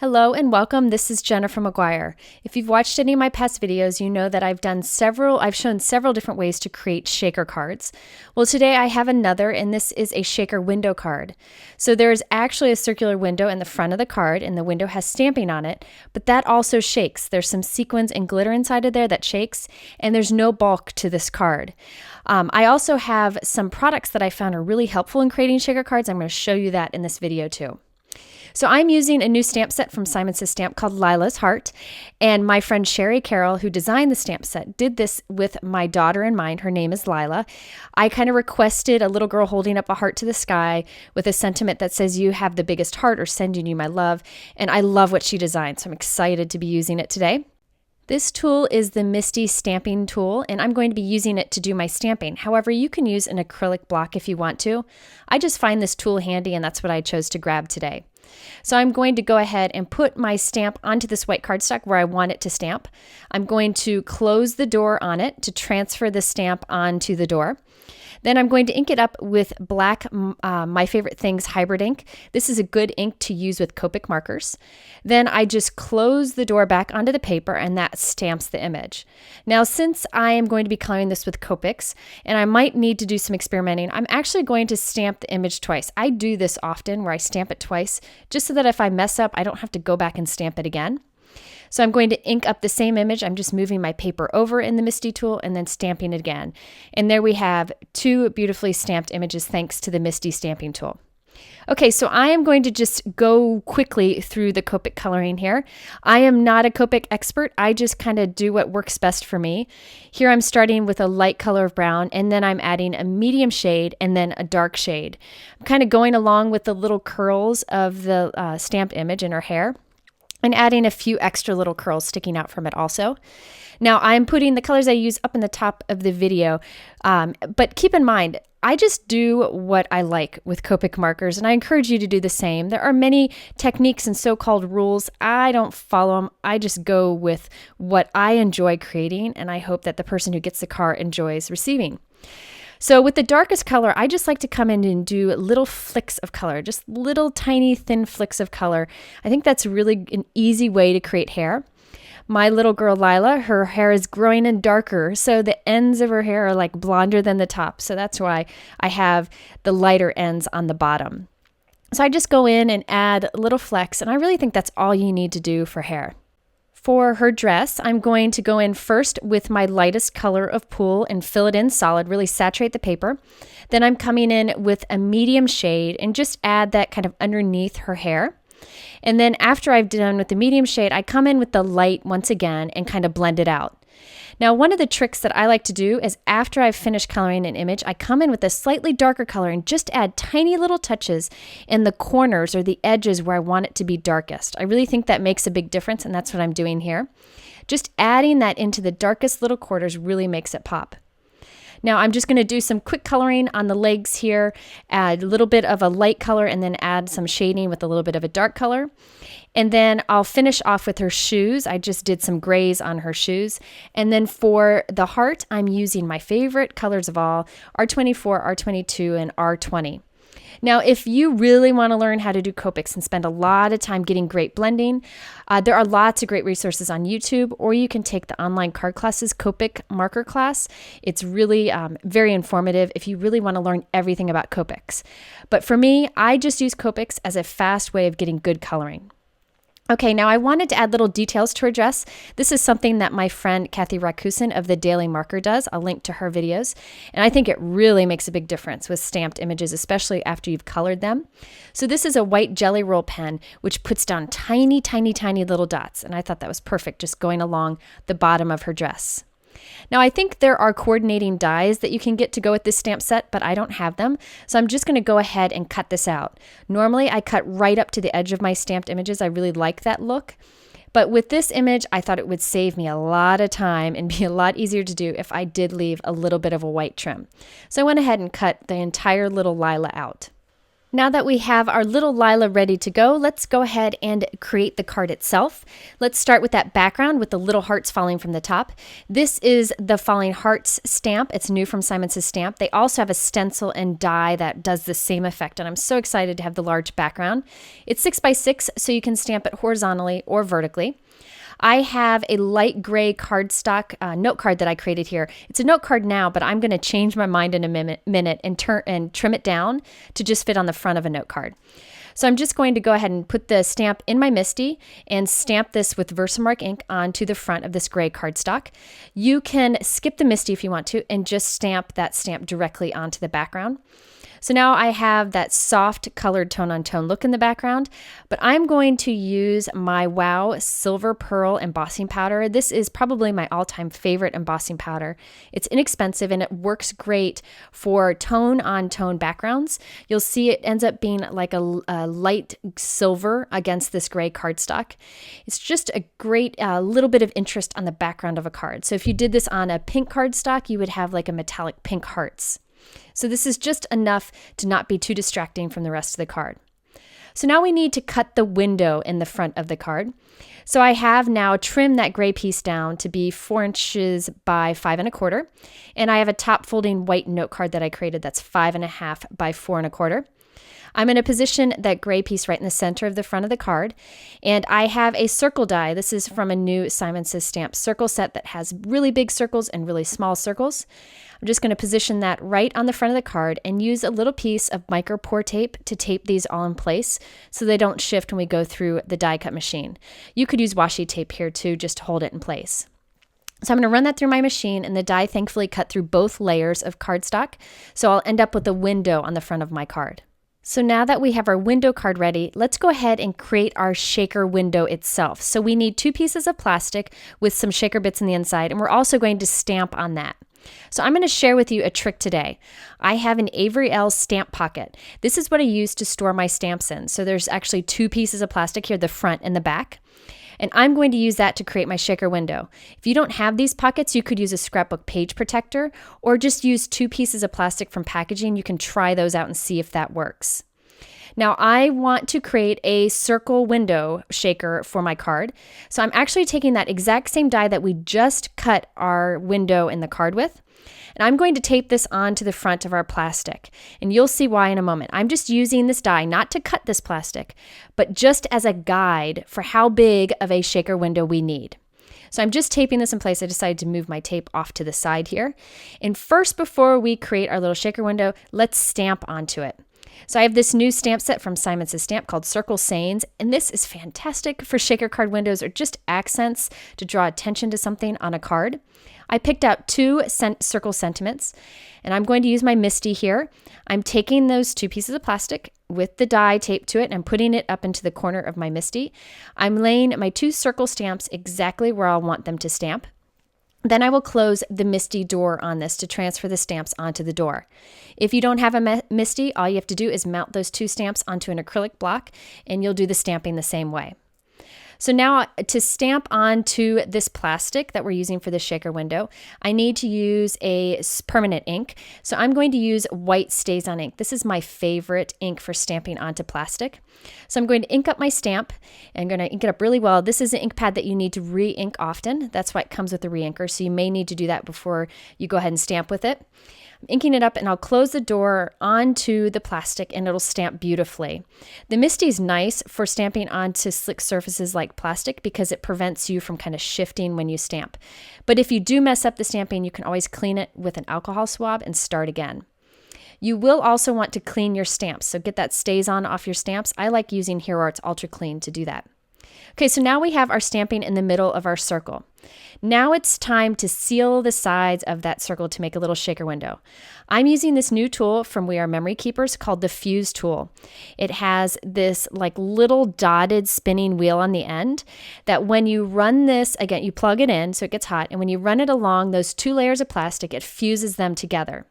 Hello and welcome. This is Jennifer McGuire. If you've watched any of my past videos, you know that I've shown several different ways to create shaker cards. Well, today I have another, and this is a shaker window card. So there's actually a circular window in the front of the card, and the window has stamping on it, but that also shakes. There's some sequins and glitter inside of there that shakes, and there's no bulk to this card. I also have some products that I found are really helpful in creating shaker cards. I'm going to show you that in this video too. So I'm using a new stamp set from Simon Says Stamp called Lila's Heart, and my friend Sherry Carroll, who designed the stamp set, did this with my daughter in mind. Her name is Lila. I kind of requested a little girl holding up a heart to the sky with a sentiment that says, "You have the biggest heart," or "Sending you my love," and I love what she designed, so I'm excited to be using it today. This tool is the Misty stamping tool, and I'm going to be using it to do my stamping. However, you can use an acrylic block if you want to. I just find this tool handy, and that's what I chose to grab today. So I'm going to go ahead and put my stamp onto this white cardstock where I want it to stamp. I'm going to close the door on it to transfer the stamp onto the door. Then I'm going to ink it up with black My Favorite Things hybrid ink. This is a good ink to use with Copic markers. Then I just close the door back onto the paper, and that stamps the image. Now, since I am going to be coloring this with Copics, and I might need to do some experimenting, I'm actually going to stamp the image twice. I do this often where I stamp it twice, just so that if I mess up, I don't have to go back and stamp it again. So I'm going to ink up the same image. I'm just moving my paper over in the Misty tool and then stamping it again. And there we have two beautifully stamped images thanks to the Misty stamping tool. Okay, so I am going to just go quickly through the Copic coloring here. I am not a Copic expert. I just kind of do what works best for me. Here I'm starting with a light color of brown, and then I'm adding a medium shade and then a dark shade. I'm kind of going along with the little curls of the stamped image in her hair, and adding a few extra little curls sticking out from it also. Now I'm putting the colors I use up in the top of the video, but keep in mind, I just do what I like with Copic markers, and I encourage you to do the same. There are many techniques and so-called rules. I don't follow them. I just go with what I enjoy creating, and I hope that the person who gets the card enjoys receiving. So with the darkest color, I just like to come in and do little flicks of color, just little tiny thin flicks of color. I think that's really an easy way to create hair. My little girl Lila, her hair is growing in darker, so the ends of her hair are like blonder than the top. So that's why I have the lighter ends on the bottom. So I just go in and add little flecks, and I really think that's all you need to do for hair. For her dress, I'm going to go in first with my lightest color of Pool and fill it in solid, really saturate the paper. Then I'm coming in with a medium shade and just add that kind of underneath her hair. And then after I've done with the medium shade, I come in with the light once again and kind of blend it out. Now, one of the tricks that I like to do is after I've finished coloring an image, I come in with a slightly darker color and just add tiny little touches in the corners or the edges where I want it to be darkest. I really think that makes a big difference, and that's what I'm doing here. Just adding that into the darkest little quarters really makes it pop. Now I'm just going to do some quick coloring on the legs here, add a little bit of a light color and then add some shading with a little bit of a dark color. And then I'll finish off with her shoes. I just did some grays on her shoes. And then for the heart, I'm using my favorite colors of all, R24, R22, and R20. Now, if you really want to learn how to do Copics and spend a lot of time getting great blending, there are lots of great resources on YouTube, or you can take the online card classes Copic marker class. It's really very informative if you really want to learn everything about Copics. But for me, I just use Copics as a fast way of getting good coloring. Okay, now I wanted to add little details to her dress. This is something that my friend Kathy Rakusin of the Daily Marker does. I'll link to her videos. And I think it really makes a big difference with stamped images, especially after you've colored them. So this is a white Jelly Roll pen, which puts down tiny, tiny, tiny little dots. And I thought that was perfect, just going along the bottom of her dress. Now I think there are coordinating dies that you can get to go with this stamp set, but I don't have them. So I'm just going to go ahead and cut this out. Normally I cut right up to the edge of my stamped images. I really like that look. But with this image, I thought it would save me a lot of time and be a lot easier to do if I did leave a little bit of a white trim. So I went ahead and cut the entire little Lila out. Now that we have our little Lila ready to go, let's go ahead and create the card itself. Let's start with that background with the little hearts falling from the top. This is the Falling Hearts stamp. It's new from Simon Says Stamp. They also have a stencil and die that does the same effect, and I'm so excited to have the large background. It's 6x6, so you can stamp it horizontally or vertically. I have a light gray cardstock note card that I created here. It's a note card now, but I'm going to change my mind in a minute and trim it down to just fit on the front of a note card. So I'm just going to go ahead and put the stamp in my MISTI and stamp this with Versamark ink onto the front of this gray cardstock. You can skip the MISTI if you want to and just stamp that stamp directly onto the background. So now I have that soft colored tone-on-tone look in the background, but I'm going to use my Wow Silver Pearl embossing powder. This is probably my all-time favorite embossing powder. It's inexpensive and it works great for tone-on-tone backgrounds. You'll see it ends up being like a light silver against this gray cardstock. It's just a great little bit of interest on the background of a card. So if you did this on a pink cardstock, you would have like a metallic pink hearts. So this is just enough to not be too distracting from the rest of the card. So now we need to cut the window in the front of the card. So I have now trimmed that gray piece down to be 4 inches by 5 1/4. And I have a top folding white note card that I created that's 5 1/2 by 4 1/4. I'm going to position that gray piece right in the center of the front of the card. And I have a circle die. This is from a new Simon Says Stamp circle set that has really big circles and really small circles. I'm just going to position that right on the front of the card and use a little piece of micro pour tape to tape these all in place so they don't shift when we go through the die cut machine. You could use washi tape here too, just to hold it in place. So I'm going to run that through my machine, and the die thankfully cut through both layers of cardstock. So I'll end up with a window on the front of my card. So now that we have our window card ready, let's go ahead and create our shaker window itself. So we need 2 pieces of plastic with some shaker bits on the inside, and we're also going to stamp on that. So I'm going to share with you a trick today. I have an Avery Elle stamp pocket. This is what I use to store my stamps in. So there's actually 2 pieces of plastic here, the front and the back. And I'm going to use that to create my shaker window. If you don't have these pockets, you could use a scrapbook page protector or just use 2 pieces of plastic from packaging. You can try those out and see if that works. Now I want to create a circle window shaker for my card. So I'm actually taking that exact same die that we just cut our window in the card with, and I'm going to tape this onto the front of our plastic. And you'll see why in a moment. I'm just using this die not to cut this plastic, but just as a guide for how big of a shaker window we need. So I'm just taping this in place. I decided to move my tape off to the side here. And first, before we create our little shaker window, let's stamp onto it. So I have this new stamp set from Simon Says Stamp called Circle Sayings, and this is fantastic for shaker card windows or just accents to draw attention to something on a card. I picked out 2 circle sentiments, and I'm going to use my MISTI here. I'm taking those 2 pieces of plastic with the die taped to it and I'm putting it up into the corner of my MISTI. I'm laying my 2 circle stamps exactly where I want them to stamp. Then I will close the MISTI door on this to transfer the stamps onto the door. If you don't have a MISTI, all you have to do is mount those 2 stamps onto an acrylic block and you'll do the stamping the same way. So now to stamp onto this plastic that we're using for the shaker window, I need to use a permanent ink. So I'm going to use white StazOn ink. This is my favorite ink for stamping onto plastic. So I'm going to ink up my stamp and I'm going to ink it up really well. This is an ink pad that you need to re-ink often. That's why it comes with a re-inker. So you may need to do that before you go ahead and stamp with it. I'm inking it up and I'll close the door onto the plastic and it'll stamp beautifully. The MISTI is nice for stamping onto slick surfaces like plastic because it prevents you from kind of shifting when you stamp. But if you do mess up the stamping, you can always clean it with an alcohol swab and start again. You will also want to clean your stamps, so get that StazOn off your stamps. I like using Hero Arts Ultra Clean to do that. Okay, so now we have our stamping in the middle of our circle. Now it's time to seal the sides of that circle to make a little shaker window. I'm using this new tool from We Are Memory Keepers called the Fuse tool. It has this like little dotted spinning wheel on the end that when you run this, again, you plug it in so it gets hot, and when you run it along those 2 layers of plastic, it fuses them together.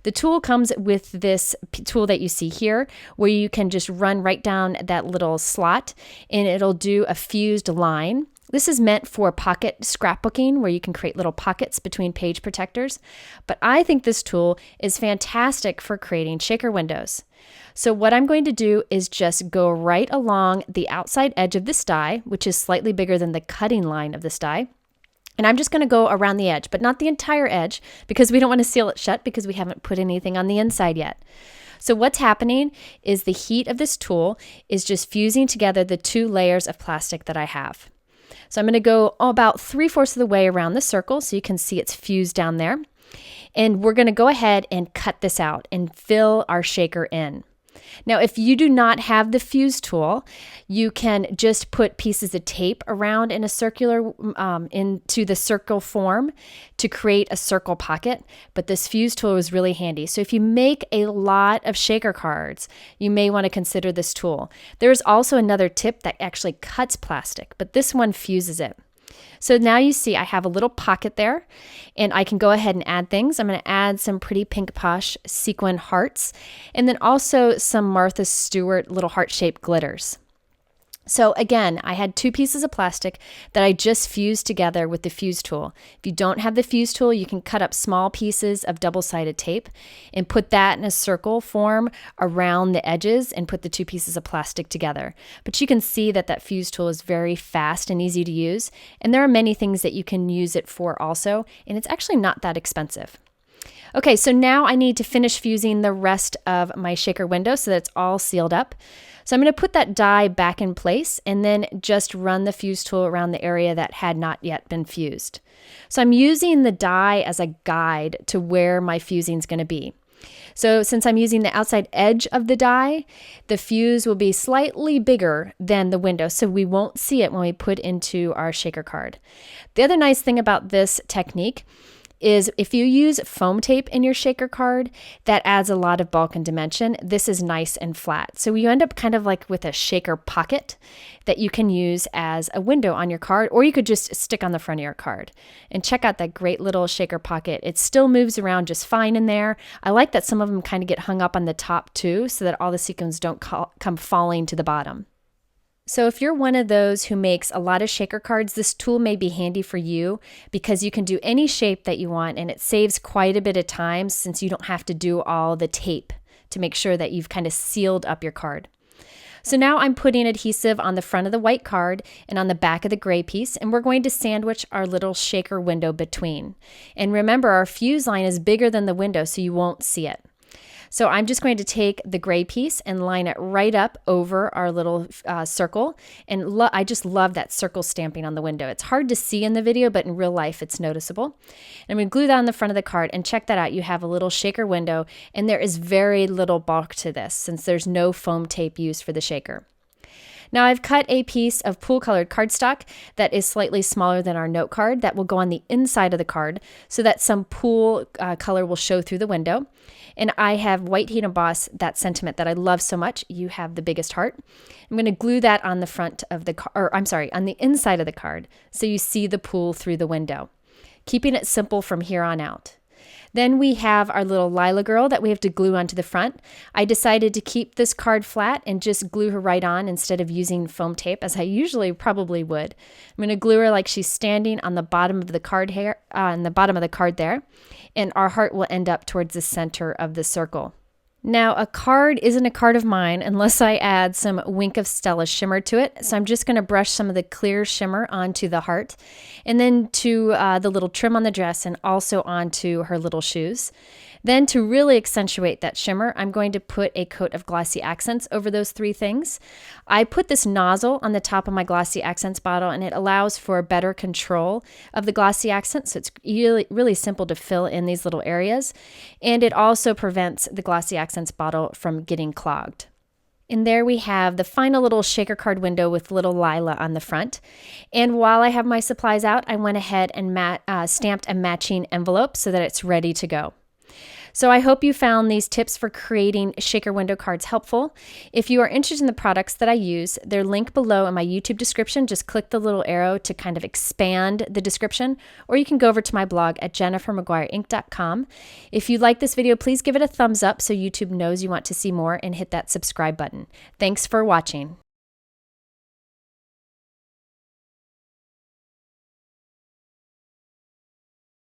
The tool comes with this tool that you see here where you can just run right down that little slot and it'll do a fused line This is meant for pocket scrapbooking where you can create little pockets between page protectors, but I think this tool is fantastic for creating shaker windows. So what I'm going to do is just go right along the outside edge of this die, which is slightly bigger than the cutting line of this die. And I'm just going to go around the edge, but not the entire edge because we don't want to seal it shut because we haven't put anything on the inside yet. So what's happening is the heat of this tool is just fusing together the two layers of plastic that I have. So I'm going to go about 3/4 of the way around the circle so you can see it's fused down there. And we're going to go ahead and cut this out and fill our shaker in. Now, if you do not have the fuse tool, you can just put pieces of tape around in a circular, into the circle form to create a circle pocket. But this fuse tool is really handy. So if you make a lot of shaker cards, you may want to consider this tool. There's also another tip that actually cuts plastic, but this one fuses it. So now you see I have a little pocket there and I can go ahead and add things. I'm going to add some pretty Pink Posh sequin hearts and then also some Martha Stewart little heart-shaped glitters. So again, I had 2 pieces of plastic that I just fused together with the fuse tool. If you don't have the fuse tool, you can cut up small pieces of double-sided tape and put that in a circle form around the edges and put the 2 pieces of plastic together. But you can see that that fuse tool is very fast and easy to use, and there are many things that you can use it for also, and it's actually not that expensive. Okay, so now I need to finish fusing the rest of my shaker window so that it's all sealed up. So I'm going to put that die back in place and then just run the fuse tool around the area that had not yet been fused. So I'm using the die as a guide to where my fusing is going to be. So since I'm using the outside edge of the die, the fuse will be slightly bigger than the window, so we won't see it when we put into our shaker card. The other nice thing about this technique is if you use foam tape in your shaker card, that adds a lot of bulk and dimension. This is nice and flat. So you end up kind of like with a shaker pocket that you can use as a window on your card, or you could just stick on the front of your card. And check out that great little shaker pocket. It still moves around just fine in there. I like that some of them kind of get hung up on the top too, so that all the sequins don't come falling to the bottom. So if you're one of those who makes a lot of shaker cards, this tool may be handy for you because you can do any shape that you want and it saves quite a bit of time since you don't have to do all the tape to make sure that you've kind of sealed up your card. So now I'm putting adhesive on the front of the white card and on the back of the gray piece, and we're going to sandwich our little shaker window between. And remember, our fuse line is bigger than the window, so you won't see it. So I'm just going to take the gray piece and line it right up over our little circle. And I just love that circle stamping on the window. It's hard to see in the video, but in real life, it's noticeable. And I'm going to glue that on the front of the card. And check that out. You have a little shaker window, and there is very little bulk to this since there's no foam tape used for the shaker. Now I've cut a piece of pool colored cardstock that is slightly smaller than our note card that will go on the inside of the card so that some pool color will show through the window. And I have white heat emboss that sentiment that I love so much. You have the biggest heart. I'm going to glue that on the front of the on the inside of the card so you see the pool through the window. Keeping it simple from here on out. Then we have our little Lila girl that we have to glue onto the front. I decided to keep this card flat and just glue her right on instead of using foam tape as I usually probably would. I'm going to glue her like she's standing on the bottom of the card here, on the bottom of the card there, and our heart will end up towards the center of the circle. Now, a card isn't a card of mine unless I add some Wink of Stella shimmer to it. So I'm just going to brush some of the clear shimmer onto the heart and then to the little trim on the dress and also onto her little shoes. Then to really accentuate that shimmer, I'm going to put a coat of glossy accents over those 3 things. I put this nozzle on the top of my glossy accents bottle and it allows for better control of the glossy accents. So it's really, really simple to fill in these little areas. And it also prevents the glossy accents bottle from getting clogged. And there we have the final little shaker card window with little Lila on the front. And while I have my supplies out, I went ahead and stamped a matching envelope so that it's ready to go. So I hope you found these tips for creating shaker window cards helpful. If you are interested in the products that I use, they're linked below in my YouTube description. Just click the little arrow to kind of expand the description, or you can go over to my blog at jennifermcguireinc.com. If you like this video, please give it a thumbs up so YouTube knows you want to see more and hit that subscribe button. Thanks for watching.